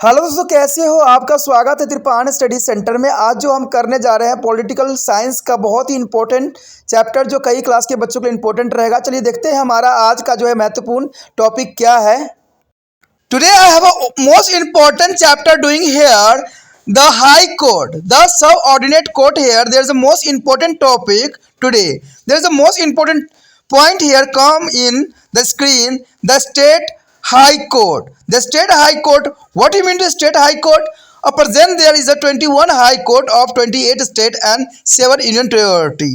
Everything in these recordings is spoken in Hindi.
हेलो दोस्तों, कैसे हो? आपका स्वागत है त्रिपान स्टडी सेंटर में। आज जो हम करने जा रहे हैं पॉलिटिकल साइंस का बहुत ही इंपॉर्टेंट चैप्टर, जो कई क्लास के बच्चों के लिए इंपॉर्टेंट रहेगा। चलिए देखते हैं हमारा आज का जो है महत्वपूर्ण टॉपिक क्या है। Today I have a most important chapter doing here the high court, the subordinate court here. There is a most important topic today. There is a most important point here come in the screen, the state high court. The state high court, what do you mean to state high court? Present there is a 21 high court of 28 state and 7 union territory.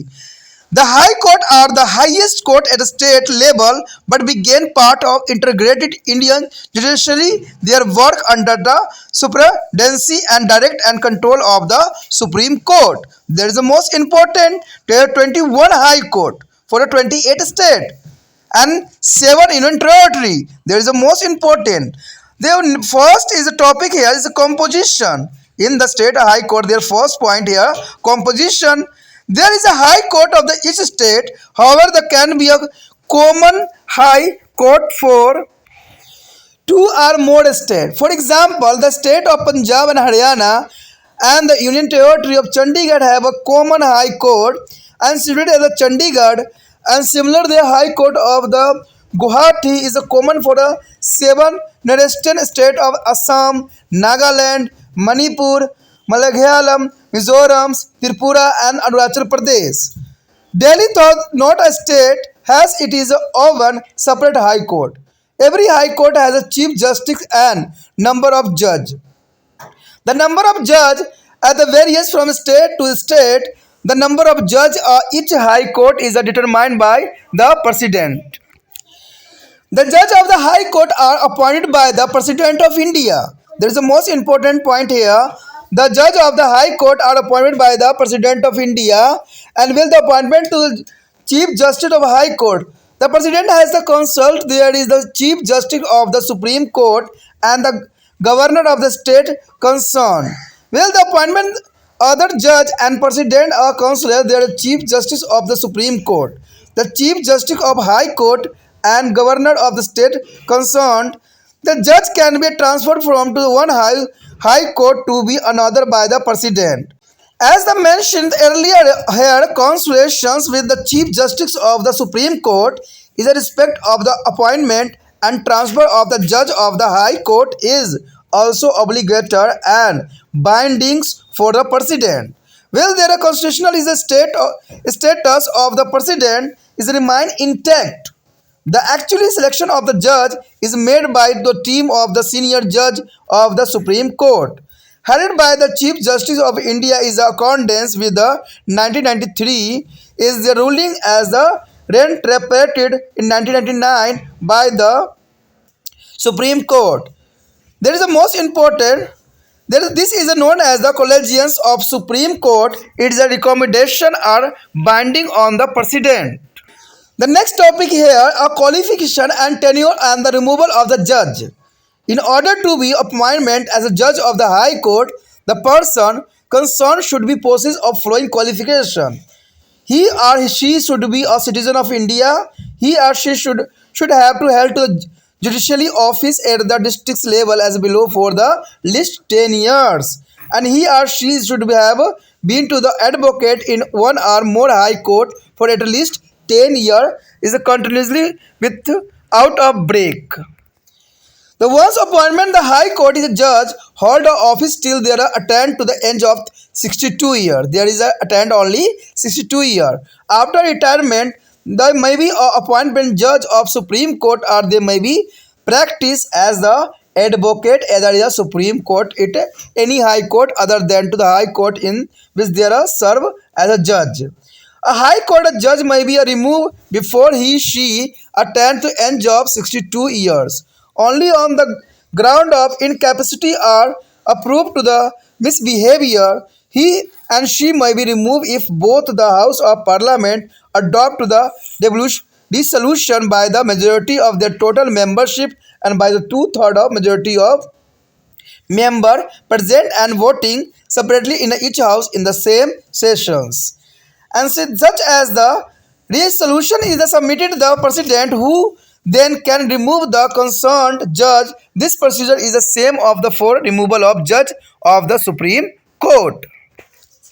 The high court are the highest court at state level but began part of integrated Indian judiciary. Their work under the superintendency and direct and control of the Supreme Court. There is the most important 21 high court for a 28 state and 7 union territory. There is the most important. The first is the topic here is the composition in the state high court. Their first point here, composition. There is a high court of the each state. However, there can be a common high court for two or more states. For example, the state of Punjab and Haryana and the Union Territory of Chandigarh have a common high court and situated as a Chandigarh, and similar the high court of the Guwahati is a common for the 7 northeastern state of Assam, Nagaland, Manipur, Malayalam, Mizoram, Tripura and Arunachal Pradesh. Delhi, though not a state, has it is own separate high court. Every high court has a chief justice and number of judge. The number of judge at the varies from state to state. The number of judge each high court is determined by the president. The judge of the high court are appointed by the president of India. There is a most important point here. The judge of the high court are appointed by the president of India and will the appointment to chief justice of high court. The president has the consult. There is the chief justice of the Supreme Court and the governor of the state concerned. Will the appointment other judge and president or councillor, they are chief justice of the Supreme Court. The chief justice of high court and governor of the state concerned. The judge can be transferred from to one high court to be another by the president. As the mentioned earlier here, consultations with the Chief Justice of the Supreme Court is a respect of the appointment and transfer of the judge of the High Court is also obligatory and bindings for the President. Will there a constitutional is a status of the President is remain intact. The actual selection of the judge is made by the team of the senior judge of the Supreme Court. Headed by the Chief Justice of India is accordance with the 1993 is the ruling as the reinterpreted in 1999 by the Supreme Court. There is a most important. This is known as the collegians of Supreme Court. It is a recommendation or binding on the President. The next topic here are qualification and tenure and the removal of the judge. In order to be appointment as a judge of the High Court, the person concerned should be possessed of following qualification. He or she should be a citizen of India. He or she should have to hold to judicially office at the district level as below for the least 10 years. And he or she should have been to the advocate in one or more high court for at least 10 years is continuously without a break. The once appointment the High Court is a judge hold the office till they are attained to the age of 62 years. There is a attained only 62 years. After retirement, there may be a appointment judge of Supreme Court or they may be practice as the advocate either is a Supreme Court it any High Court other than to the High Court in which they are serve as a judge. A High Court judge may be removed before he/she attained to age of 62 years. Only on the ground of incapacity or approved to the misbehavior, he and she may be removed if both the House of Parliament adopt the dissolution by the majority of their total membership and by the two-thirds of majority of member present and voting separately in each house in the same sessions. And such as the resolution is submitted the president who then can remove the concerned judge. This procedure is the same of the for removal of judge of the Supreme Court.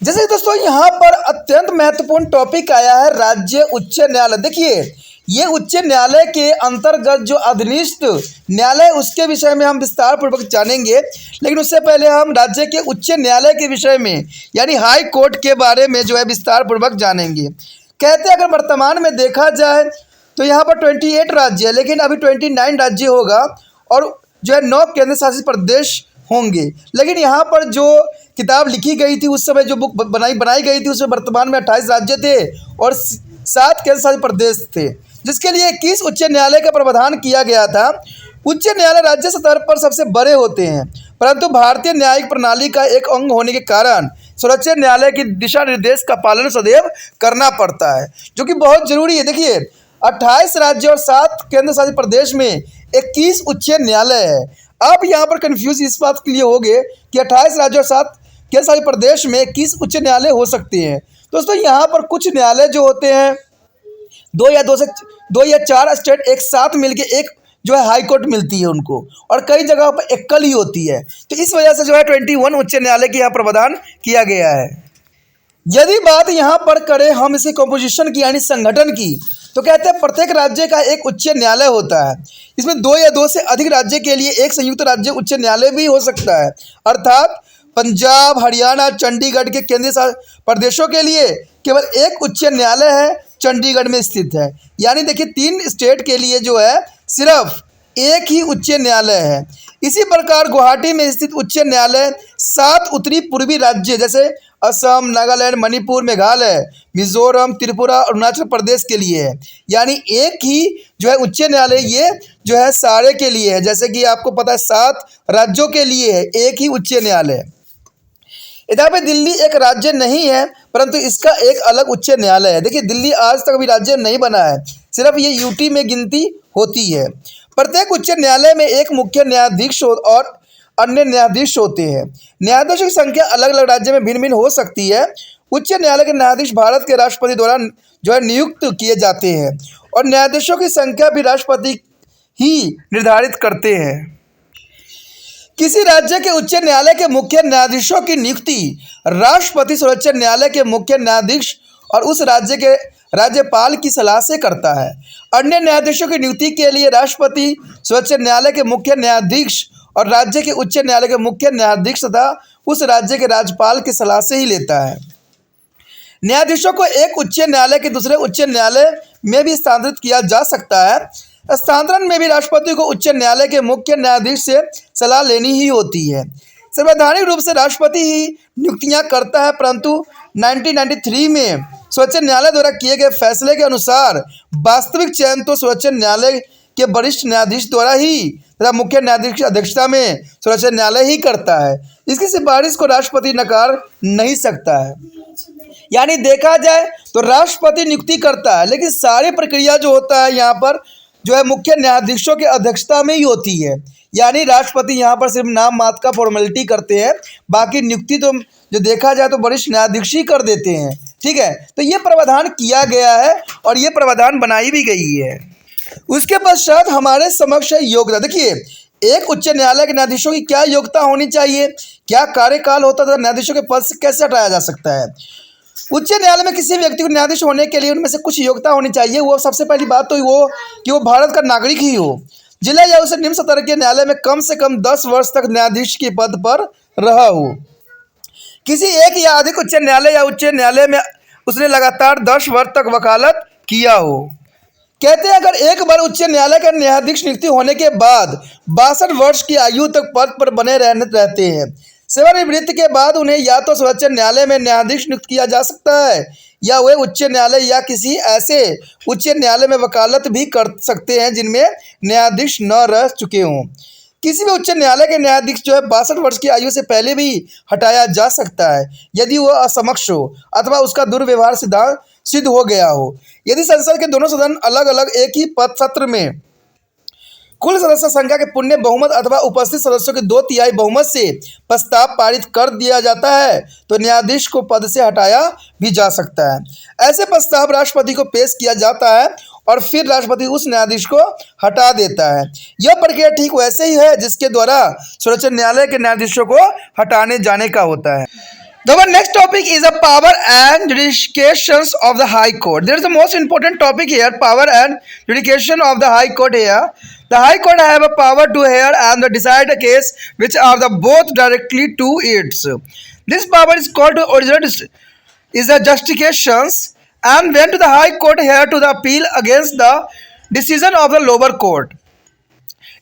जैसे कि दोस्तों यहाँ पर अत्यंत महत्वपूर्ण टॉपिक आया है राज्य उच्च न्यायालय। देखिए ये उच्च न्यायालय के अंतर्गत जो अधीनस्थ न्यायालय उसके विषय में हम विस्तार पूर्वक जानेंगे, लेकिन उससे पहले हम राज्य के उच्च न्यायालय के विषय में यानी हाई कोर्ट के बारे में जो है विस्तार पूर्वक जानेंगे। कहते हैं अगर वर्तमान में देखा जाए तो यहाँ पर 28 राज्य है, लेकिन अभी 29 राज्य होगा और जो है 9 केंद्र शासित प्रदेश होंगे। लेकिन यहाँ पर जो किताब लिखी गई थी उस समय जो बुक बनाई गई थी उसमें वर्तमान में 28 राज्य थे और 7 केंद्र शासित प्रदेश थे, जिसके लिए 21 उच्च न्यायालय का प्रावधान किया गया था। उच्च न्यायालय राज्य स्तर पर सबसे बड़े होते हैं, परंतु भारतीय न्यायिक प्रणाली का एक अंग होने के कारण सर्वोच्च न्यायालय की दिशा निर्देश का पालन सदैव करना पड़ता है, जो कि बहुत जरूरी है। देखिए 28 राज्य और 7 केंद्र शासित प्रदेश में 21 उच्च न्यायालय है। अब यहाँ पर कन्फ्यूज इस बात के लिए हो गए कि 28 राज्य और 7 केंद्र शासित प्रदेश में 21 उच्च न्यायालय हो सकते हैं। दोस्तों यहाँ पर कुछ न्यायालय जो होते हैं 2 या 4 स्टेट एक साथ मिलके एक जो है हाई कोर्ट मिलती है उनको, और कई जगह पर एकल ही होती है। तो इस वजह से जो है 21 उच्च न्यायालय के यहाँ प्रावधान किया गया है। यदि बात यहाँ पर करें हम इसी कॉम्पोजिशन की यानी संगठन की, तो कहते हैं प्रत्येक राज्य का एक उच्च न्यायालय होता है। इसमें 2 या 2 से अधिक राज्य के लिए एक संयुक्त राज्य उच्च न्यायालय भी हो सकता है, अर्थात पंजाब, हरियाणा, चंडीगढ़ के केंद्रीय प्रदेशों के लिए केवल एक उच्च न्यायालय है, चंडीगढ़ में स्थित है। यानी देखिए 3 स्टेट के लिए जो है सिर्फ एक ही उच्च न्यायालय है। इसी प्रकार गुवाहाटी में स्थित उच्च न्यायालय 7 उत्तरी पूर्वी राज्य जैसे असम, नागालैंड, मणिपुर, मेघालय, मिजोरम, त्रिपुरा, अरुणाचल प्रदेश के लिए है। यानी एक ही जो है उच्च न्यायालय ये जो है सारे के लिए है। जैसे कि आपको पता है 7 राज्यों के लिए है एक ही उच्च न्यायालय। इधर पे दिल्ली एक राज्य नहीं है, परंतु इसका एक अलग उच्च न्यायालय है। देखिए दिल्ली आज तक अभी राज्य नहीं बना है, सिर्फ ये यूटी में गिनती होती है। प्रत्येक उच्च न्यायालय में एक मुख्य न्यायाधीश और अन्य न्यायाधीश होते हैं। न्यायाधीशों की संख्या अलग अलग राज्य में भिन्न भिन्न हो सकती है। उच्च न्यायालय के न्यायाधीश भारत के राष्ट्रपति द्वारा जो है नियुक्त किए जाते हैं और न्यायाधीशों की संख्या भी राष्ट्रपति ही निर्धारित करते हैं। किसी राज्य के उच्च न्यायालय के मुख्य न्यायाधीशों की नियुक्ति राष्ट्रपति सर्वोच्च न्यायालय के मुख्य न्यायाधीश और उस राज्य के राज्यपाल की सलाह से करता है। अन्य न्यायाधीशों की नियुक्ति के लिए राष्ट्रपति सर्वोच्च न्यायालय के मुख्य न्यायाधीश और राज्य के उच्च न्यायालय के मुख्य न्यायाधीश तथा उस राज्य के राज्यपाल की सलाह से ही लेता है। न्यायाधीशों को एक उच्च न्यायालय के दूसरे उच्च न्यायालय में भी स्थानांतरित किया जा सकता है। स्थानांतरण में भी राष्ट्रपति को उच्च न्यायालय के मुख्य न्यायाधीश से सलाह लेनी ही होती है। संवैधानिक रूप से राष्ट्रपति ही नियुक्तियां करता है, परंतु 1993 में सर्वोच्च न्यायालय द्वारा किए गए फैसले के अनुसार वास्तविक चयन तो सर्वोच्च न्यायालय के वरिष्ठ न्यायाधीश द्वारा ही तथा मुख्य न्यायाधीश की अध्यक्षता में सर्वोच्च न्यायालय ही करता है। इसकी सिफारिश को राष्ट्रपति नकार नहीं सकता है। यानी देखा जाए तो राष्ट्रपति नियुक्ति करता है, लेकिन सारी प्रक्रिया जो होता है यहाँ पर जो है मुख्य न्यायाधीशों की अध्यक्षता में ही होती है। यानी राष्ट्रपति यहाँ पर सिर्फ नाम मात्र का फॉर्मेलिटी करते हैं, बाकी नियुक्ति तो जो देखा जाए तो वरिष्ठ न्यायाधीश ही कर देते हैं। ठीक है, तो ये प्रावधान किया गया है और ये प्रावधान बनाई भी गई है। उसके पश्चात हमारे समक्ष है योग्यता। देखिए एक उच्च न्यायालय के न्यायाधीशों की क्या योग्यता होनी चाहिए, क्या कार्यकाल होता था, न्यायाधीशों के पद से कैसे हटाया जा सकता है। उच्च न्यायालय में किसी व्यक्ति को न्यायाधीश होने के लिए उनमें से कुछ योग्यता होनी चाहिए। वो सबसे पहली बात तो वो कि वो भारत का नागरिक ही हो, जिला या उसे निम्न स्तर के न्यायालय में कम से कम 10 वर्ष तक न्यायाधीश के पद पर रहा हो, किसी एक या अधिक उच्च न्यायालय या उच्च न्यायालय में उसने लगातार 10 वर्ष तक वकालत किया हो। कहते हैं अगर एक बार उच्च न्यायालय का न्यायाधीश नियुक्ति होने के बाद 62 वर्ष की आयु तक पद पर बने रहते हैं। सेवानिवृत्ति के बाद उन्हें या तो सर्वोच्च न्यायालय में न्यायाधीश नियुक्त किया जा सकता है या वे उच्च न्यायालय या किसी ऐसे उच्च न्यायालय में वकालत भी कर सकते हैं जिनमें न्यायाधीश न रह चुके हों। किसी भी उच्च न्यायालय के न्यायाधीश जो है 62 वर्ष की आयु से पहले भी हटाया जा सकता है यदि वह असमक्ष हो अथवा उसका दुर्व्यवहार सिद्ध हो गया हो। यदि संसद के दोनों सदन अलग अलग एक ही पद सत्र में कुल सदस्य संख्या के पुण्य बहुमत अथवा उपस्थित सदस्यों के 2/3 बहुमत से प्रस्ताव पारित कर दिया जाता है तो न्यायाधीश को पद से हटाया भी जा सकता है। ऐसे प्रस्ताव राष्ट्रपति को पेश किया जाता है और फिर राष्ट्रपति उस न्यायाधीश को हटा देता है। यह प्रक्रिया ठीक वैसे ही है जिसके द्वारा सर्वोच्च न्यायालय के न्यायाधीशों को हटाने जाने का होता है। The next topic is the power and jurisdictions of the High Court. There is the most important topic here, power and jurisdiction of the High Court here. The High Court have a power to hear and decide a case which are the both directly to its. This power is called to original is the justifications and went to the High Court here to the appeal against the decision of the lower court.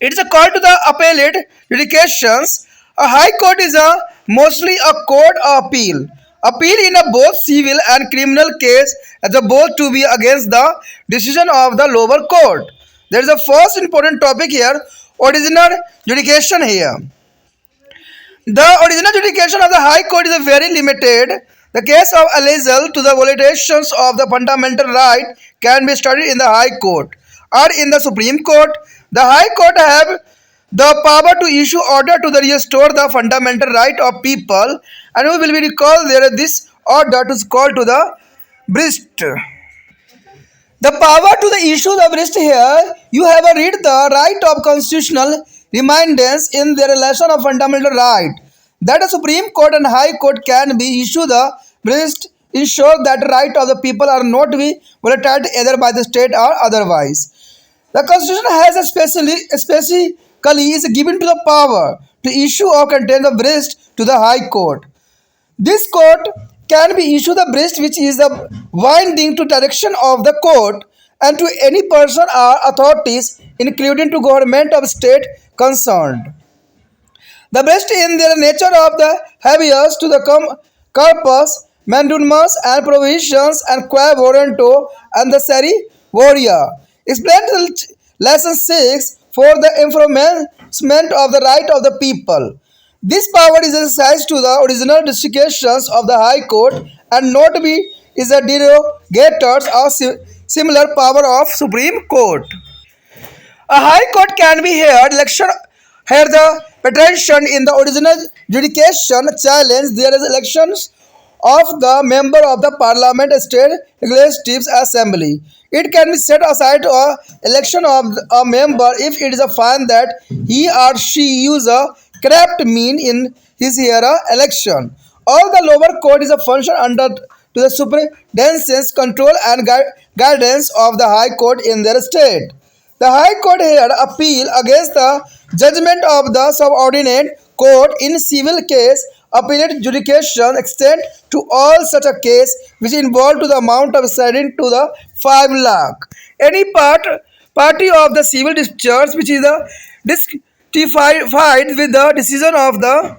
It is a call to the appellate judications. A high court is a mostly a court of appeal. Appeal in a both civil and criminal case as a both to be against the decision of the lower court. There is a first important topic here, original judication here. The original judication of the High Court is very limited. The case of allusion to the violations of the fundamental right can be studied in the High Court or in the Supreme Court. The High Court have the power to issue order to the restore the fundamental right of people, and we will be recall there this order to call to the breast. The power to the issue the breast here, you have a read the right of constitutional reminders in the relation of fundamental right that a Supreme Court and High Court can be issue the breast ensure that right of the people are not be violated either by the state or otherwise. The Constitution has specifically is given to the power to issue or contain the breast to the High Court. This court can be issued the breast which is the binding to direction of the court and to any person or authorities including to government of state concerned. The breast in their nature of the habeas to the corpus, mandamus and provisions and qua warranto and the cerimonia. Explained in lesson 6 for the enforcement of the right of the people. This power is exercised to the original justifications of the High Court and not be is a derogators or similar power of Supreme Court. A High Court can be heard the petition in the original judication challenge there is elections of the member of the Parliament State Legislative Assembly. It can be set aside or election of a member if it is a find that he or she use a corrupt mean in his election. All the lower court is a function under to the superintendent's control and guidance of the High Court in their state. The High Court heard appeal against the judgment of the subordinate court in civil case. Appellate judication extend to all such a case which involve to the amount of setting to the 5 lakh. Any party of the civil discharge which is dissatisfied with the decision of the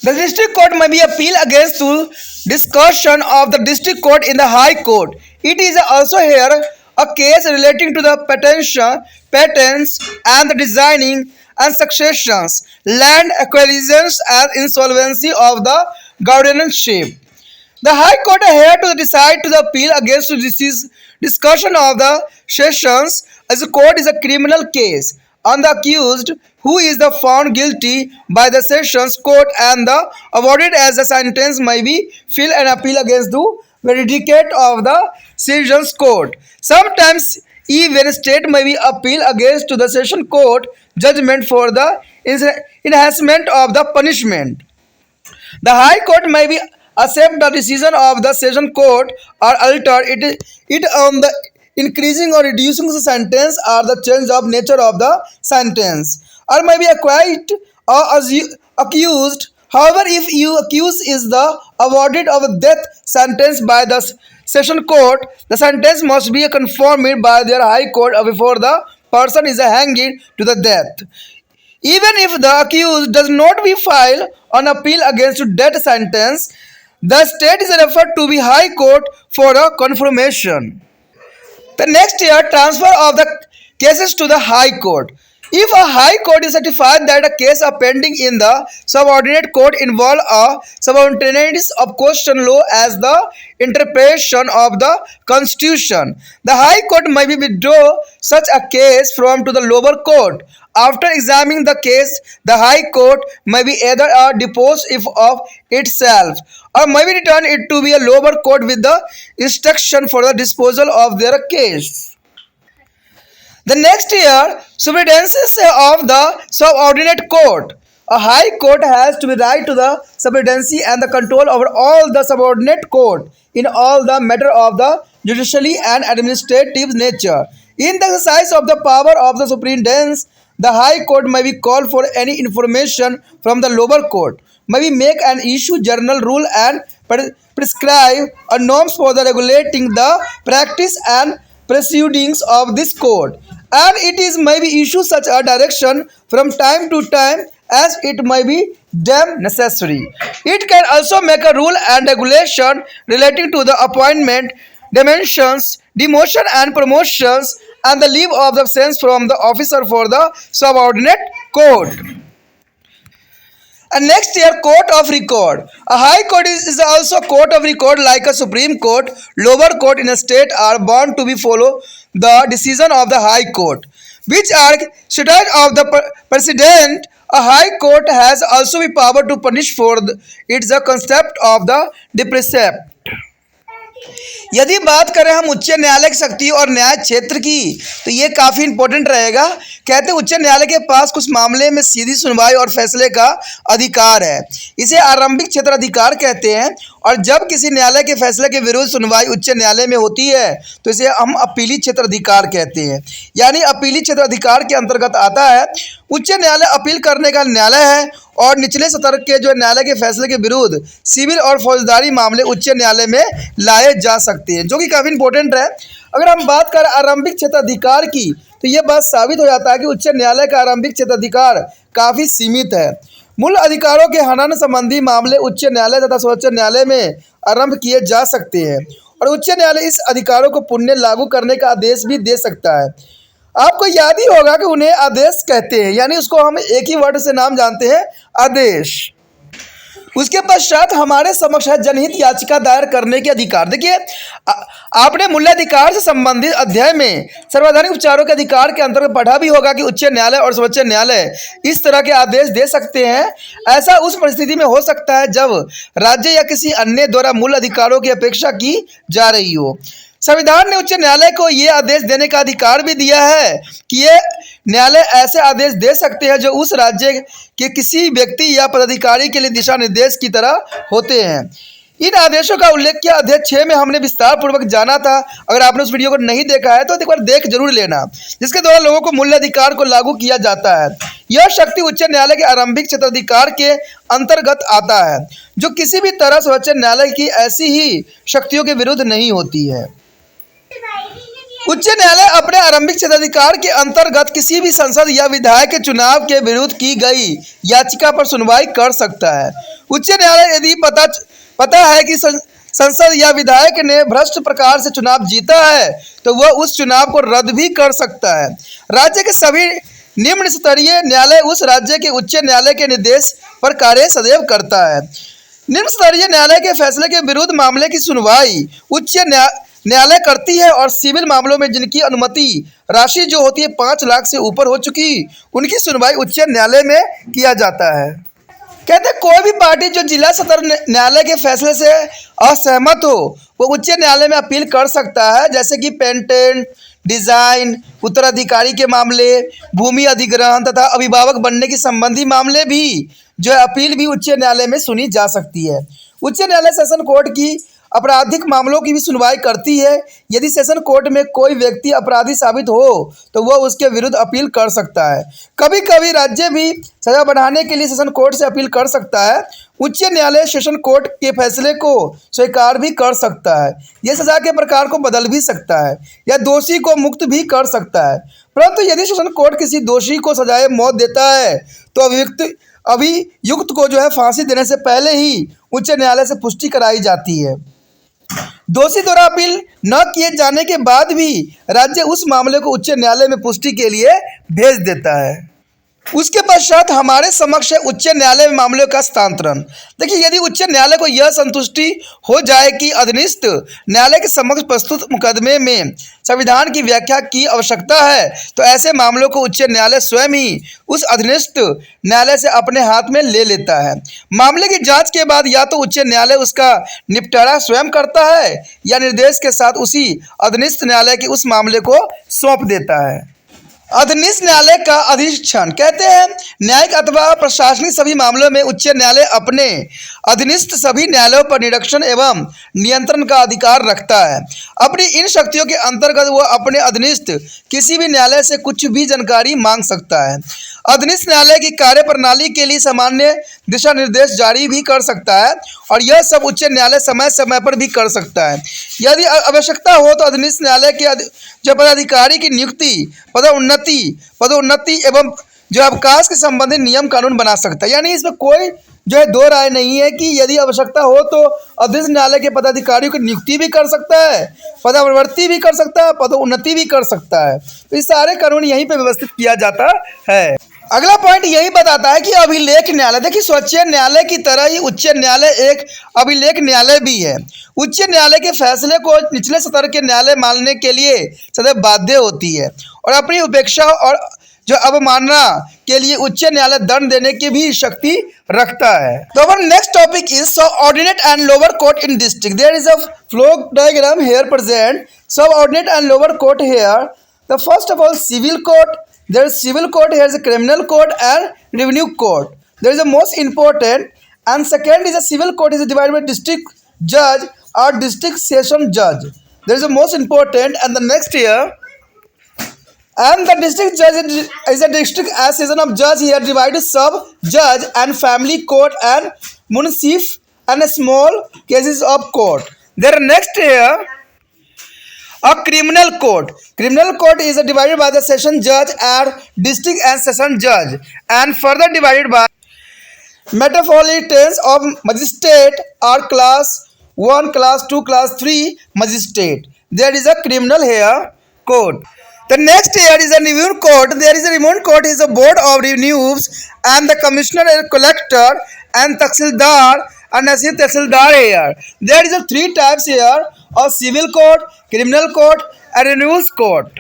district court may be appealed against to discussion of the district court in the High Court. It is also here a case relating to the patents and the designing and successions, land acquisitions and insolvency of the guardianship. The High Court here to decide to the appeal against this discussion of the sessions as a court is a criminal case on the accused who is the found guilty by the sessions court and the awarded as a sentence may be file an appeal against the verdict of the sessions court. Sometimes even state may be appeal against to the session court judgment for the enhancement of the punishment. The High Court may be accept the decision of the session court or alter it on the increasing or reducing the sentence or the change of nature of the sentence or may be acquitted or accused. However, if you accused is the awarded of a death sentence by the session court, the sentence must be confirmed by their High Court before the person is hanged to the death. Even if the accused does not be filed on appeal against death sentence, the state is referred to the High Court for a confirmation. The next year, transfer of the cases to the High Court. If a High Court is certified that a case are pending in the subordinate court involve a subordinateness of question law as the interpretation of the Constitution, the High Court may be withdraw such a case from to the lower court. After examining the case, the High Court may be either deposed if of itself or may be return it to be a lower court with the instruction for the disposal of their case. The next year, superintendence of the subordinate court. A high court has to be right to the superintendency and the control over all the subordinate court in all the matter of the judicially and administrative nature. In the exercise of the power of the superintendence, the high court may be called for any information from the lower court, may be make and issue general rule and prescribe a norms for the regulating the practice and proceedings of this court, and it is may be issue such a direction from time to time as it may be deemed necessary. It can also make a rule and regulation relating to the appointment, dimensions, demotion and promotions, and the leave of the absence from the officer for the subordinate court. And next year, court of record. A high court is also court of record like a supreme court. Lower court in a state are bound to be follow the decision of the high court, which are stated of the president. A high court has also the power to punish for it's a concept of the precept. यदि बात करें हम उच्च न्यायालय की शक्ति और न्याय क्षेत्र की, तो ये काफ़ी इंपॉर्टेंट रहेगा। कहते हैं उच्च न्यायालय के पास कुछ मामले में सीधी सुनवाई और फैसले का अधिकार है, इसे आरंभिक क्षेत्र अधिकार कहते हैं। और जब किसी न्यायालय के फैसले के विरुद्ध सुनवाई उच्च न्यायालय में होती है तो इसे हम अपीली क्षेत्र अधिकार कहते हैं, यानी अपीली क्षेत्र अधिकार के अंतर्गत आता है। उच्च न्यायालय अपील करने का न्यायालय है और निचले स्तर के जो न्यायालय के फैसले के विरुद्ध सिविल और फौजदारी मामले उच्च न्यायालय में लाए जा सकते हैं, जो कि काफ़ी इंपॉर्टेंट है। अगर हम बात करें आरंभिक क्षेत्र अधिकार की, तो ये बात साबित हो जाता है कि उच्च न्यायालय का आरंभिक क्षेत्र अधिकार काफ़ी सीमित है। मूल अधिकारों के हनन संबंधी मामले उच्च न्यायालय तथा सर्वोच्च न्यायालय में आरंभ किए जा सकते हैं और उच्च न्यायालय इस अधिकारों को पुनः लागू करने का आदेश भी दे सकता है। आपको याद ही होगा कि उन्हें आदेश कहते हैं, यानी उसको हम एक ही वर्ड से नाम जानते हैं, आदेश। उसके पश्चात हमारे समक्ष है जनहित याचिका दायर करने के अधिकार। देखिए, आपने मूल्याधिकार से संबंधित अध्याय में संवैधानिक उपचारों के अधिकार के अंतर्गत पढ़ा भी होगा कि उच्च न्यायालय और सर्वोच्च न्यायालय इस तरह के आदेश दे सकते हैं। ऐसा उस परिस्थिति में हो सकता है जब राज्य या किसी अन्य द्वारा मूल अधिकारों की अपेक्षा की जा रही हो। संविधान ने उच्च न्यायालय को ये आदेश देने का अधिकार भी दिया है कि ये न्यायालय ऐसे आदेश दे सकते हैं जो उस राज्य के किसी व्यक्ति या पदाधिकारी के लिए दिशा निर्देश की तरह होते हैं। इन आदेशों का उल्लेख किया अध्याय 6 में हमने विस्तार पूर्वक जाना था। अगर आपने उस वीडियो को नहीं देखा है तो एक बार देख जरूर लेना, जिसके द्वारा लोगों को मूल्य अधिकार को लागू किया जाता है। यह शक्ति उच्च न्यायालय के आरंभिक क्षेत्राधिकार के अंतर्गत आता है, जो किसी भी तरह सर्वोच्च न्यायालय की ऐसी ही शक्तियों के विरुद्ध नहीं होती है। उच्च न्यायालय अपने आरंभिक क्षेत्राधिकार के अंतर्गत किसी भी सांसद या विधायक के चुनाव के विरुद्ध की गई याचिका पर सुनवाई कर सकता है। उच्च न्यायालय यदि पता है कि संसद या विधायक ने भ्रष्ट प्रकार से चुनाव जीता है तो वह उस चुनाव को रद्द भी कर सकता है। राज्य के सभी निम्न स्तरीय न्यायालय उस राज्य के उच्च न्यायालय के निर्देश पर कार्य सदैव करता है। निम्न स्तरीय न्यायालय के फैसले के विरुद्ध मामले की सुनवाई उच्च न्यायालय करती है और सिविल मामलों में जिनकी अनुमति राशि जो होती है 5 लाख से ऊपर हो चुकी, उनकी सुनवाई उच्च न्यायालय में किया जाता है। कहते हैं कोई भी पार्टी जो जिला सत्र न्यायालय के फैसले से असहमत हो वो उच्च न्यायालय में अपील कर सकता है, जैसे कि पेटेंट, डिजाइन, उत्तराधिकारी के मामले, भूमि अधिग्रहण तथा अभिभावक बनने के संबंधी मामले भी जो है अपील भी उच्च न्यायालय में सुनी जा सकती है। उच्च न्यायालय सेशन कोर्ट की आपराधिक मामलों की भी सुनवाई करती है। यदि सेशन कोर्ट में कोई व्यक्ति अपराधी साबित हो तो वह उसके विरुद्ध अपील कर सकता है। कभी कभी राज्य भी सजा बढ़ाने के लिए सेशन कोर्ट से अपील कर सकता है। उच्च न्यायालय सेशन कोर्ट के फैसले को स्वीकार भी कर सकता है। यह सजा के प्रकार को बदल भी सकता है या दोषी को मुक्त भी कर सकता है। परंतु यदि सेशन कोर्ट किसी दोषी को सजाए मौत देता है तो अभियुक्त को जो है फांसी देने से पहले ही उच्च न्यायालय से पुष्टि कराई जाती है। दोषी द्वारा अपील न किए जाने के बाद भी राज्य उस मामले को उच्च न्यायालय में पुष्टि के लिए भेज देता है। उसके पश्चात हमारे समक्ष है उच्च न्यायालय में मामले का हस्तांतरण। देखिए, यदि उच्च न्यायालय को यह संतुष्टि हो जाए कि अधीनस्थ न्यायालय के समक्ष प्रस्तुत मुकदमे में संविधान की व्याख्या की आवश्यकता है तो ऐसे मामलों को उच्च न्यायालय स्वयं ही उस अधीनस्थ न्यायालय से अपने हाथ में ले लेता है। मामले की जांच के बाद या तो उच्च न्यायालय उसका निपटारा स्वयं करता है या निर्देश के साथ उसी अधीनस्थ न्यायालय के उस मामले को सौंप देता है। अधीनस्थ न्यायालय का अधीक्षण कहते हैं न्यायिक अथवा प्रशासनिक सभी मामलों में उच्च न्यायालय अपने अधीनस्थ सभी न्यायालयों पर निरीक्षण एवं नियंत्रण का अधिकार रखता है। अपनी इन शक्तियों के अंतर्गत वह अपने अधीनस्थ किसी भी न्यायालय से कुछ भी जानकारी मांग सकता है। अधीनस्थ न्यायालय की कार्यप्रणाली के लिए सामान्य दिशा निर्देश जारी भी कर सकता है और यह सब उच्च न्यायालय समय समय पर भी कर सकता है। यदि आवश्यकता हो तो अधीनस्थ न्यायालय के जो पदाधिकारी की नियुक्ति, पदोन्नति एवं जो अवकाश के संबंधित नियम कानून बना सकता है। यानी इसमें कोई जो है दो राय नहीं है कि यदि आवश्यकता हो तो अधीनस्थ न्यायालय के पदाधिकारियों की नियुक्ति भी कर सकता है, पदोन्नति भी कर सकता है, पदोन्नति भी कर सकता है। तो ये सारे कानून यहीं पे व्यवस्थित किया जाता है। अगला पॉइंट यही बताता है कि अभिलेख न्यायालय, देखिए सर्वोच्च न्यायालय की तरह ही उच्च न्यायालय एक अभिलेख न्यायालय भी है। उच्च न्यायालय के फैसले को निचले स्तर के न्यायालय मानने के लिए सदैव बाध्य होती है और अपनी उपेक्षा और जो अवमानना के लिए उच्च न्यायालय दंड देने की भी शक्ति रखता है। तो अब next topic is subordinate and lower court in district. There is a flow diagram here present subordinate and lower court here. The first of all civil court, there is civil court, here is a criminal court and revenue court. There is a most important, and second is a civil court is divided by district judge or district session judge. There is a most important, and the next here, and the district judge is a district session of judge here divided sub judge and family court and municipal and small cases of court. There next here a criminal court. Criminal court is divided by the session judge and district and session judge, and further divided by metropolitans of magistrate or class 1, class 2, class 3 magistrate. There is a criminal here court. The next here is a review court. There is a review court is a board of revenues and the commissioner and collector and tahsildar and Nasir Tahsildar here. There is a three types here of civil court, criminal court and renewals court.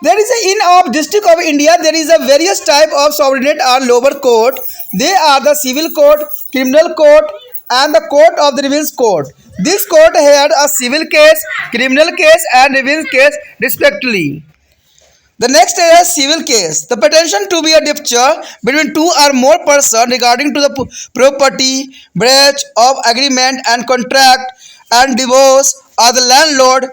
There is a in of District of India there is a various type of subordinate or lower court. They are the civil court, criminal court and the court of the reviews court. This court had a civil case, criminal case and reviews case respectively. The next is a civil case. The petition to be a rupture between two or more persons regarding to the property, breach of agreement and contract and divorce or the landlord,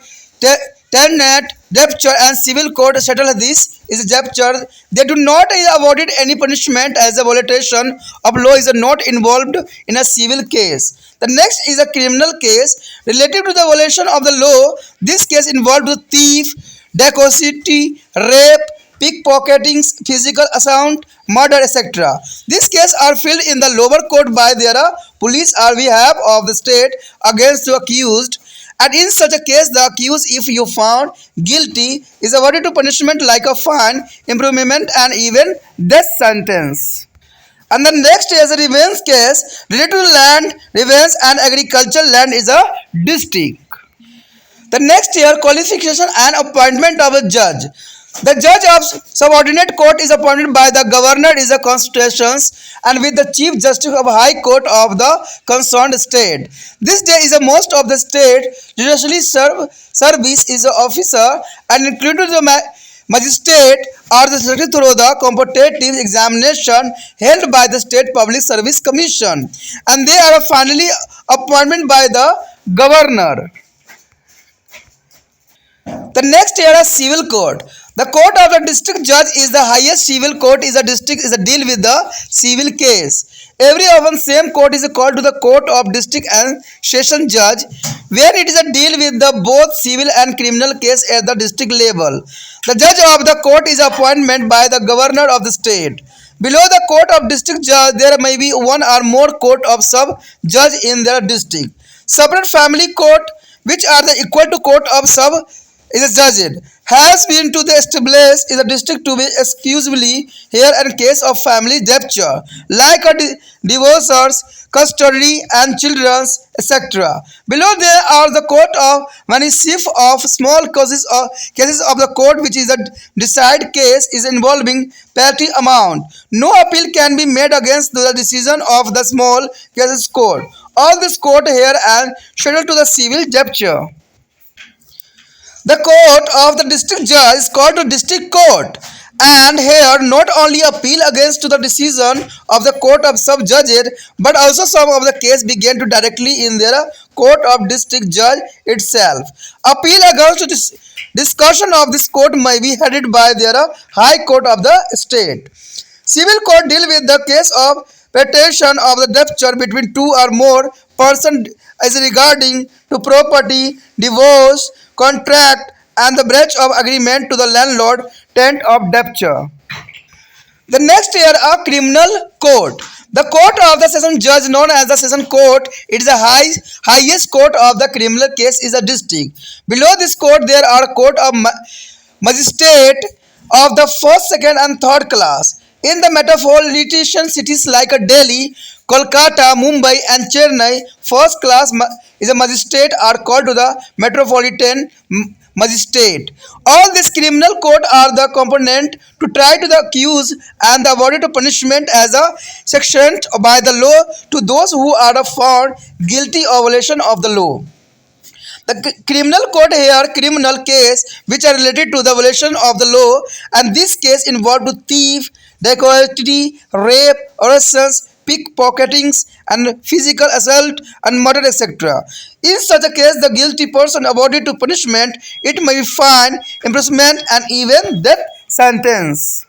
tenant, debtor and civil court settle this is a debtor. They do not awarded any punishment as a violation of law is not involved in a civil case. The next is a criminal case related to the violation of the law. This case involved the thief, dacoity, rape, pickpocketing, physical assault, murder, etc. These cases are filed in the lower court by their police or behalf of the state against the accused. And in such a case, the accused, if you found guilty, is awarded to punishment like a fine, imprisonment, and even death sentence. And the next is a revenge case related to land, revenge, and agricultural land is a district. The next year, qualification and appointment of a judge. The judge of subordinate court is appointed by the governor is a constitution and with the chief justice of high court of the concerned state. This day is a most of the state judicially service is an officer and included the magistrate or the secretary through the competitive examination held by the state public service commission, and they are finally appointed by the governor. The next here is civil court. The court of the district judge is the highest civil court is a district is a deal with the civil case. Every often same court is called to the court of district and session judge where it is a deal with the both civil and criminal case at the district level. The judge of the court is appointed by the governor of the state. Below the court of district judge there may be one or more court of sub judge in their district. Separate family court which are the equal to court of sub is a judge has been to the established is a district to be exclusively here in case of family rupture like a divorces, custody and children's etc. Below there are the court of municipal of small cases of the court which is a decide case is involving petty amount. No appeal can be made against the decision of the small cases court. All this court here and scheduled to the civil rupture. The court of the district judge is called the district court, and here not only appeal against to the decision of the court of sub judges, but also some of the case began to directly in their court of district judge itself. Appeal against this discussion of this court may be headed by their high court of the state. Civil court deal with the case of petition of the rupture between two or more persons as regarding to property, divorce, contract, and the breach of agreement to the landlord tenant of debtor. The next year, a criminal court. The court of the session judge, known as the session court, it is the highest court of the criminal case is a district. Below this court, there are court of magistrate of the first, second, and third class. In the metropolitan cities like Delhi, Kolkata, Mumbai, and Chennai, first class is a magistrate are called to the metropolitan magistrate. All these criminal court are the component to try to the accused and the awarded punishment as a section by the law to those who are found guilty of violation of the law. The criminal court here criminal case which are related to the violation of the law, and this case involved to thief, dacoity, rape, arrests, pickpocketings, and physical assault and murder, etc. In such a case, the guilty person awarded to punishment, it may be fine, imprisonment, and even death sentence.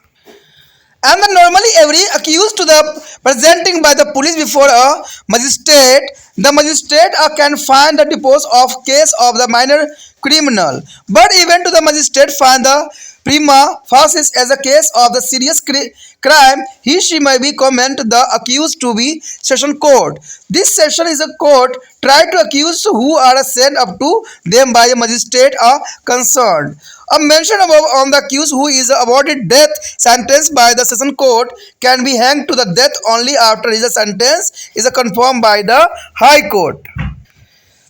And then normally every accused to the presenting by the police before a magistrate, the magistrate can find the depose of case of the minor criminal. But even to the magistrate find the prima facie as a case of the serious crime, he she may be comment the accused to be session court. This session is a court try to accuse who are sent up to them by the magistrate are concerned. A mention above on the accused who is awarded death sentence by the session court can be hanged to the death only after his sentence is confirmed by the high court.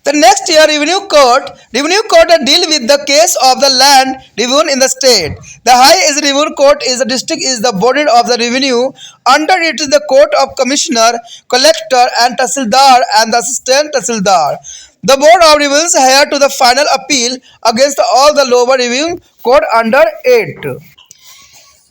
The next year, revenue court deal with the case of the land revenue in the state. The highest revenue court is the district is the body of the revenue. Under it is the court of commissioner, collector, and tahsildar and the assistant tahsildar. The board of revenue is here to the final appeal against all the lower revenue court under it.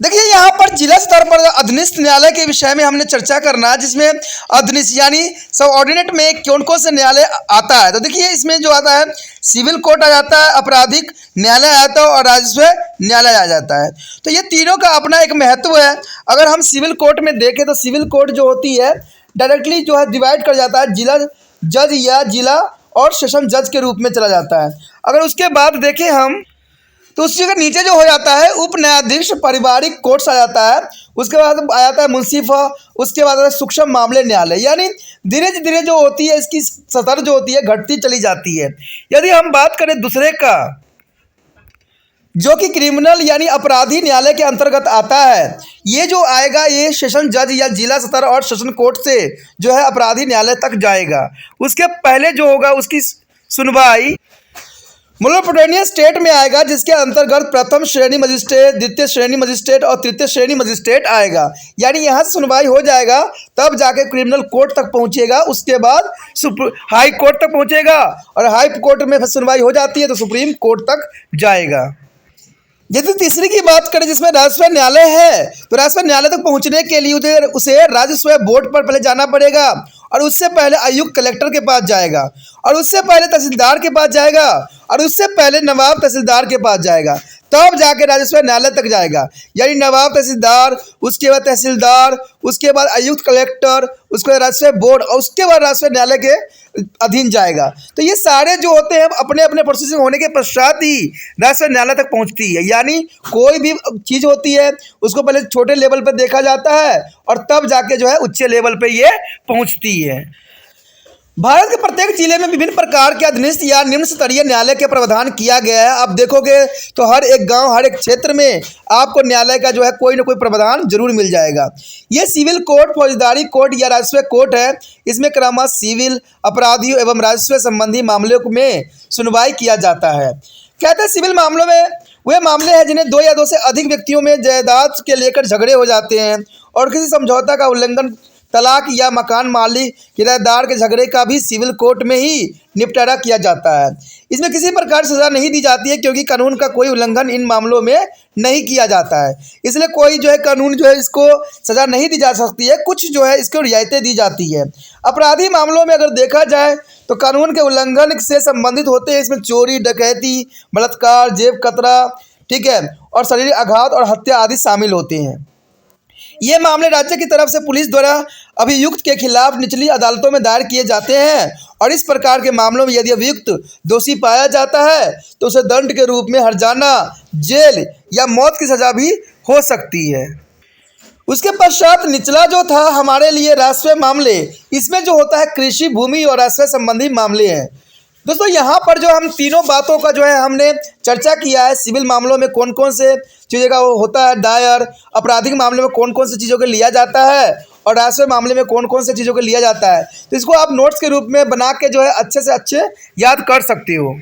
देखिए यहाँ पर जिला स्तर पर अधीनस्थ न्यायालय के विषय में हमने चर्चा करना है, जिसमें अधीनस्थ यानी सब ऑर्डिनेट में कौन कौन से न्यायालय आता है। तो देखिए इसमें जो आता है सिविल कोर्ट आ जाता है, आपराधिक न्यायालय आ जाता है और राजस्व न्यायालय आ जाता है। तो ये तीनों का अपना एक महत्व है। अगर हम सिविल कोर्ट में देखें तो सिविल कोर्ट जो होती है डायरेक्टली जो है डिवाइड कर जाता है जिला जज या जिला और सेशन जज के रूप में चला जाता है। अगर उसके बाद देखें हम तो उसी के नीचे जो हो जाता है उप न्यायाधीश पारिवारिक कोर्ट्स आ जाता है, उसके बाद आ जाता है मुंसिफा, उसके बाद आता है सूक्ष्म मामले न्यायालय। यानी धीरे धीरे जो होती है इसकी सतर जो होती है घटती चली जाती है। यदि हम बात करें दूसरे का जो कि क्रिमिनल यानी अपराधी न्यायालय के अंतर्गत आता है, ये जो आएगा ये सेशन जज या जिला सतर और सेशन कोर्ट से जो है अपराधी न्यायालय तक जाएगा। उसके पहले जो होगा उसकी सुनवाई मेट्रोपोलिटन स्टेट में आएगा, जिसके अंतर्गत प्रथम श्रेणी मजिस्ट्रेट, द्वितीय श्रेणी मजिस्ट्रेट और तृतीय श्रेणी मजिस्ट्रेट आएगा। यानी यहाँ से सुनवाई हो जाएगा तब जाके क्रिमिनल कोर्ट तक पहुँचेगा, उसके बाद हाई कोर्ट तक पहुँचेगा और हाई कोर्ट में सुनवाई हो जाती है तो सुप्रीम कोर्ट तक जाएगा। यदि तीसरी की बात करें जिसमें राजस्व न्यायालय है, तो राजस्व न्यायालय तक पहुंचने के लिए उसे राजस्व बोर्ड पर पहले जाना पड़ेगा और उससे पहले आयुक्त कलेक्टर के पास जाएगा और उससे पहले तहसीलदार के पास जाएगा और उससे पहले नवाब तहसीलदार के पास जाएगा, तब जाके राजस्व न्यायालय तक जाएगा। यानी नवाब तहसीलदार, उसके बाद तहसीलदार, उसके बाद आयुक्त कलेक्टर, उसके बाद राजस्व बोर्ड और उसके बाद राजस्व न्यायालय के अधीन जाएगा। तो ये सारे जो होते हैं अपने अपने प्रोसेसिंग होने के पश्चात ही राजस्व न्यायालय तक पहुंचती है। यानी कोई भी चीज़ होती है उसको पहले छोटे लेवल पर देखा जाता है और तब जाके जो है उच्च लेवल पे ये पहुंचती है। भारत के प्रत्येक जिले में विभिन्न प्रकार के अधीनस्थ या निम्न स्तरीय न्यायालय के प्रावधान किया गया है। आप देखोगे तो हर एक गांव, हर एक क्षेत्र में आपको न्यायालय का जो है कोई ना कोई प्रावधान जरूर मिल जाएगा। ये सिविल कोर्ट, फौजदारी कोर्ट या राजस्व कोर्ट है। इसमें क्रमशः सिविल, अपराधियों एवं राजस्व संबंधी मामलों में सुनवाई किया जाता है। कहते हैं सिविल मामलों में वे मामले हैं जिन्हें दो या दो से अधिक व्यक्तियों में जायदाद के लेकर झगड़े हो जाते हैं और किसी समझौता का उल्लंघन तलाक या मकान मालिक किराएदार के झगड़े का भी सिविल कोर्ट में ही निपटारा किया जाता है। इसमें किसी प्रकार सज़ा नहीं दी जाती है क्योंकि कानून का कोई उल्लंघन इन मामलों में नहीं किया जाता है। इसलिए कोई जो है कानून जो है इसको सज़ा नहीं दी जा सकती है, कुछ जो है इसको रियायतें दी जाती है। अपराधी मामलों में अगर देखा जाए तो कानून के उल्लंघन से संबंधित होते हैं। इसमें चोरी, डकैती, बलात्कार, जेब कतरा, ठीक है, और शारीरिक आघात और हत्या आदि शामिल होते हैं। ये मामले राज्य की तरफ से पुलिस द्वारा अभियुक्त के खिलाफ निचली अदालतों में दायर किए जाते हैं और इस प्रकार के मामलों में यदि अभियुक्त दोषी पाया जाता है तो उसे दंड के रूप में हर्जाना, जेल या मौत की सज़ा भी हो सकती है। उसके पश्चात निचला जो था हमारे लिए राजस्व मामले, इसमें जो होता है कृषि, भूमि और राजस्व संबंधी मामले हैं। दोस्तों यहाँ पर जो हम तीनों बातों का जो है हमने चर्चा किया है। सिविल मामलों में कौन कौन से चीज़ों का होता है दायर, आपराधिक मामले में कौन कौन सी चीज़ों को लिया जाता है और राजस्व मामले में कौन कौन से चीज़ों को लिया जाता है। तो इसको आप नोट्स के रूप में बना के जो है अच्छे से अच्छे याद कर सकते हो।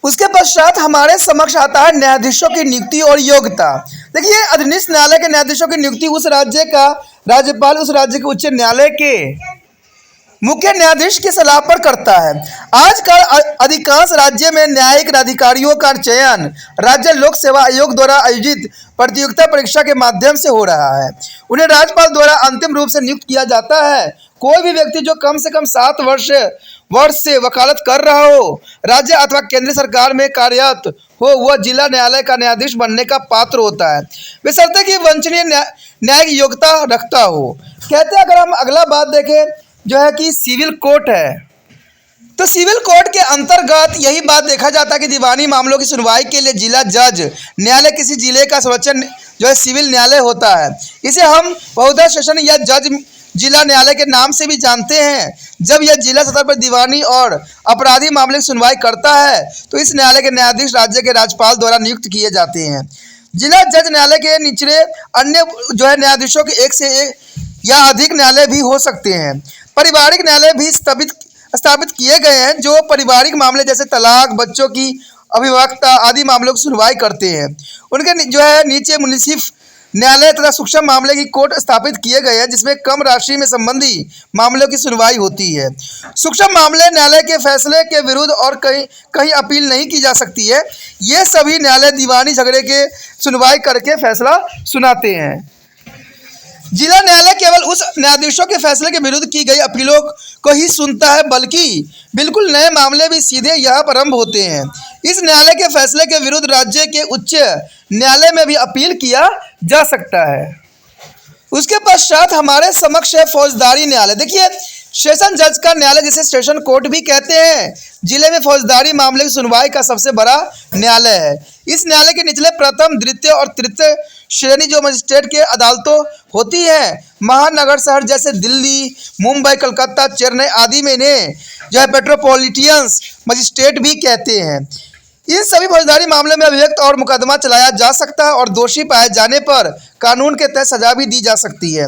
उसके पश्चात हमारे समक्ष आता है न्यायाधीशों की नियुक्ति और योग्यता। देखिए, अधीनस्थ न्यायालय के न्यायाधीशों की नियुक्ति उस राज्य का राज्यपाल उस राज्य के उच्च न्यायालय के मुख्य न्यायाधीश की सलाह पर करता है। आजकल अधिकांश राज्य में न्यायिक अधिकारियों का चयन राज्य लोक सेवा आयोग द्वारा आयोजित प्रतियोगिता परीक्षा के माध्यम से हो रहा है। उन्हें राज्यपाल द्वारा अंतिम रूप से नियुक्त किया जाता है। कोई भी व्यक्ति जो कम से कम 7 वर्ष से वकालत कर रहा हो, राज्य अथवा केंद्र सरकार में कार्यरत हो, वह जिला न्यायालय का न्यायाधीश बनने का पात्र होता है, बशर्ते कि वांछनीय न्यायिक योग्यता रखता हो। कहते हैं, अगर हम अगला बात देखें जो है कि सिविल कोर्ट है, तो सिविल कोर्ट के अंतर्गत यही बात देखा जाता है कि दीवानी मामलों की सुनवाई के लिए जिला जज न्यायालय किसी जिले का सर्वोच्च जो है सिविल न्यायालय होता है। इसे हम बहुधा सेशन या जज जिला न्यायालय के नाम से भी जानते हैं। जब यह जिला स्तर पर दीवानी और अपराधी मामले की सुनवाई करता है तो इस न्यायालय के न्यायाधीश राज्य के राज्यपाल द्वारा नियुक्त किए जाते हैं। जिला जज न्यायालय के निचले अन्य जो है न्यायाधीशों के एक से एक या अधिक न्यायालय भी हो सकते हैं। पारिवारिक न्यायालय भी स्थापित किए गए हैं जो पारिवारिक मामले जैसे तलाक, बच्चों की अभिभावकता आदि मामलों की सुनवाई करते हैं। उनके जो है नीचे मुनिसिफ न्यायालय तथा सूक्ष्म मामले की कोर्ट स्थापित किए गए हैं जिसमें कम राशि में संबंधी मामलों की सुनवाई होती है। सूक्ष्म मामले न्यायालय के फैसले के विरुद्ध और कहीं अपील नहीं की जा सकती है। ये सभी न्यायालय दीवानी झगड़े के सुनवाई करके फैसला सुनाते हैं। जिला न्यायालय केवल उस न्यायाधीशों के फैसले के विरुद्ध की गई अपीलों को ही सुनता है, बल्कि बिल्कुल नए मामले भी सीधे यहाँ प्रारंभ होते हैं। इस न्यायालय के फैसले के विरुद्ध राज्य के उच्च न्यायालय में भी अपील किया जा सकता है। उसके पश्चात हमारे समक्ष है फौजदारी न्यायालय। देखिए, सेशन जज का न्यायालय जिसे सेशन कोर्ट भी कहते हैं, जिले में फौजदारी मामले की सुनवाई का सबसे बड़ा न्यायालय है। इस न्यायालय के निचले प्रथम, द्वितीय और तृतीय श्रेणी जो मजिस्ट्रेट के अदालतों होती हैं, महानगर शहर जैसे दिल्ली, मुंबई, कलकत्ता, चेन्नई आदि में इन्हें जो है मेट्रोपॉलिटन मजिस्ट्रेट भी कहते हैं। इन सभी फौजदारी मामलों में अभियुक्त और मुकदमा चलाया जा सकता है और दोषी पाए जाने पर कानून के तहत सजा भी दी जा सकती है।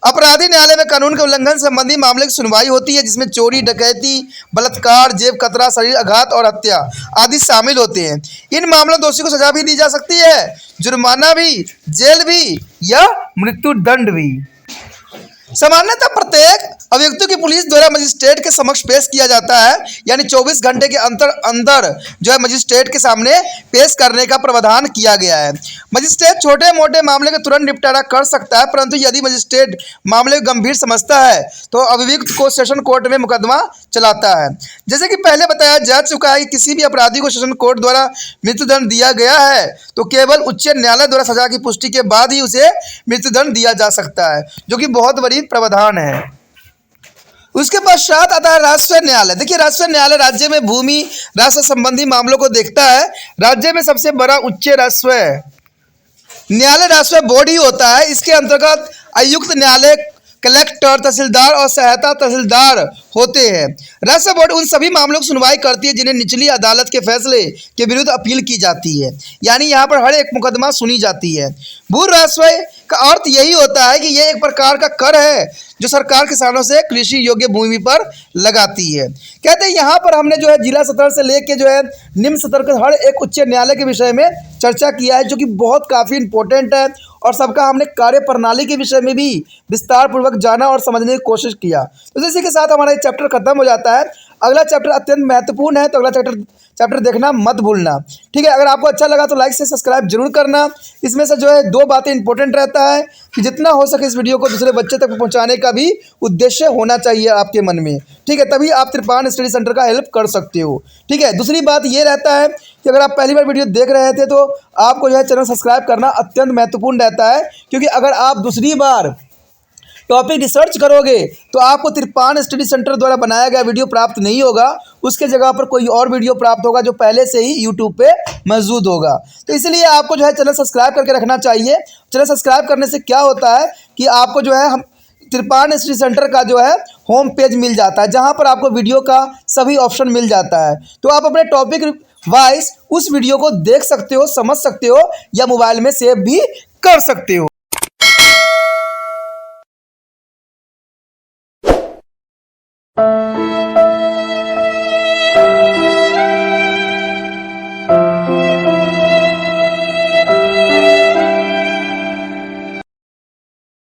अपराधी न्यायालय में कानून के उल्लंघन संबंधी मामले की सुनवाई होती है जिसमें चोरी, डकैती, बलात्कार, जेब कतरा, शारीरिक आघात और हत्या आदि शामिल होते हैं। इन मामलों में दोषी को सजा भी दी जा सकती है, जुर्माना भी, जेल भी या मृत्यु दंड भी। सामान्यतः प्रत्येक अभियुक्त की पुलिस द्वारा मजिस्ट्रेट के समक्ष पेश किया जाता है, यानी 24 घंटे के अंदर जो है मजिस्ट्रेट के सामने पेश करने का प्रावधान किया गया है। मजिस्ट्रेट छोटे मोटे मामले का तुरंत निपटारा कर सकता है, परंतु यदि मजिस्ट्रेट मामले को गंभीर समझता है तो अभियुक्त को सेशन कोर्ट में मुकदमा चलाता है। जैसे कि पहले बताया जा चुका है कि किसी भी अपराधी को सेशन कोर्ट द्वारा मृत्युदंड दिया गया है तो केवल उच्च न्यायालय द्वारा सजा की पुष्टि के बाद ही उसे मृत्युदंड दिया जा सकता है, जो कि बहुत बड़ी प्रावधान है। उसके पश्चात आता है राष्ट्रीय न्यायालय। देखिए, राष्ट्रीय न्यायालय राज्य में भूमि राष्ट्र संबंधी मामलों को देखता है। राज्य में सबसे बड़ा उच्च राष्ट्रीय न्यायालय राष्ट्रीय बोर्ड ही होता है। इसके अंतर्गत आयुक्त न्यायालय, कलेक्टर, तहसीलदार और सहायता तहसीलदार होते हैं। राष्ट्रीय बोर्ड उन सभी मामलों की सुनवाई करती है जिन्हें निचली अदालत के फैसले के विरुद्ध अपील की जाती है, यानी यहाँ पर हर एक मुकदमा सुनी जाती है। भू राष्ट्रीय का अर्थ यही होता है कि ये एक प्रकार का कर है जो सरकार किसानों से कृषि योग्य भूमि पर लगाती है। कहते हैं यहाँ पर हमने जो है जिला स्तर से लेके जो है निम्न स्तर के हर एक उच्च न्यायालय के विषय में चर्चा किया है, जो कि बहुत काफ़ी इंपॉर्टेंट है, और सबका हमने कार्य प्रणाली के विषय में भी विस्तार पूर्वक जाना और समझने की कोशिश किया। तो इसी के साथ हमारा ये चैप्टर खत्म हो जाता है। अगला चैप्टर अत्यंत महत्वपूर्ण है, तो अगला चैप्टर देखना मत भूलना। ठीक है, अगर आपको अच्छा लगा तो लाइक से सब्सक्राइब जरूर करना। इसमें से जो है 2 बातें इंपॉर्टेंट रहता है कि जितना हो सके इस वीडियो को दूसरे बच्चे तक पहुंचाने का भी उद्देश्य होना चाहिए आपके मन में। ठीक है, तभी आप त्रिपान स्टडी सेंटर का हेल्प कर सकते हो। ठीक है, दूसरी बात ये रहता है कि अगर आप पहली बार वीडियो देख रहे थे तो आपको जो है चैनल सब्सक्राइब करना अत्यंत महत्वपूर्ण रहता है, क्योंकि अगर आप दूसरी बार टॉपिक रिसर्च करोगे तो आपको त्रिपान स्टडी सेंटर द्वारा बनाया गया वीडियो प्राप्त नहीं होगा, उसके जगह पर कोई और वीडियो प्राप्त होगा जो पहले से ही यूट्यूब पे मौजूद होगा। तो इसलिए आपको जो है चैनल सब्सक्राइब करके रखना चाहिए। चैनल सब्सक्राइब करने से क्या होता है कि आपको जो है हम त्रिपान स्टडी सेंटर का जो है होम पेज मिल जाता है, जहाँ पर आपको वीडियो का सभी ऑप्शन मिल जाता है। तो आप अपने टॉपिक वाइज उस वीडियो को देख सकते हो, समझ सकते हो, या मोबाइल में सेव भी कर सकते हो।